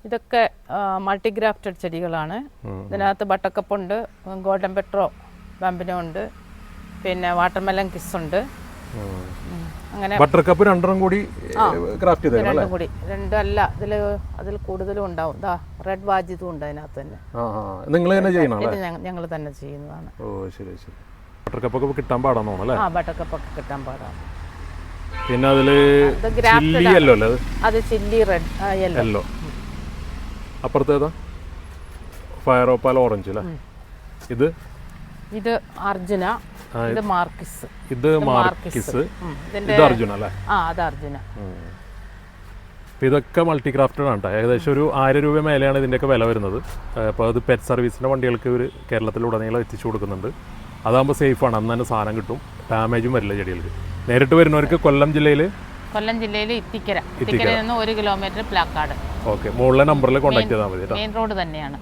ഇതൊക്കെ മൾട്ടിഗ്രാഫ്റ്റഡ് ചെടികളാണ്. ഇതിനകത്ത് ബട്ടക്കപ്പുണ്ട്, ഗോൾഡൻ പെട്രോ ബാമ്പിനോ ഉണ്ട്, പിന്നെ വാട്ടർമെലൻ കിസ് ഉണ്ട്. അങ്ങനെ ബട്ടർകപ്പ് രണ്ടെണ്ണം കൂടി ക്രാഫ്റ്റ് ചെയ്തേ രണ്ടും കൂടി രണ്ടല്ല, അതിൽ കൂടുതലും ഉണ്ടാവും. ദാ റെഡ് വാജിതും ഉണ്ട് അതിനകത്ത് തന്നെ. നിങ്ങൾ തന്നെ ചെയ്യണം? ഇത് ഞങ്ങൾ തന്നെ ചെയ്യുന്നതാണ്. ഓ ശരി ശരി. ബട്ടർകപ്പൊക്കെ കിട്ടാൻ പാടാന്ന് തോന്നുന്നു അല്ലേ? ബട്ടർകപ്പൊക്കെ കിട്ടാൻ പാടാണ്. പിന്നെ അതില് ചില്ലി യെല്ലോ അല്ലേ? അത് ചില്ലി റെഡ് യെല്ലോ. അപ്പുറത്തേതാ? ഫയർ ഓപ്പാൽ ഓറഞ്ച് അല്ലേ? ഇത് അർജുന, ഇത് മാർക്കിസ്. ഇത് മാർക്കിസ്, ഇത് അർജുന അല്ലേ? അത് അർജുന. ഇതൊക്കെ മൾട്ടി ക്രാഫ്റ്റഡ് ആണ്. ഏകദേശം ഒരു 1000 രൂപ മേലെയാണ് ഇതിൻ്റെയൊക്കെ വില വരുന്നത്. അപ്പോൾ അത് പെറ്റ് സർവീസിൻ്റെ വണ്ടികൾക്ക് ഇവർ കേരളത്തിലുടനീളം എത്തിച്ചു കൊടുക്കുന്നുണ്ട്. അതാകുമ്പോൾ സേഫാണ്, അന്ന് തന്നെ സാധനം കിട്ടും, ഡാമേജും വരില്ല ചെടികൾക്ക്. നേരിട്ട് വരുന്നവർക്ക് കൊല്ലം ജില്ലയിൽ ഇത്തിക്കരയിൽ നിന്ന് 1 കിലോമീറ്റർ പ്ലാക്കാട്. ഓക്കെ, മുകളിലെ നമ്പറിൽ കോൺടാക്ട് ചെയ്താൽ മതി. മെയിൻ റോഡ് തന്നെയാണ്.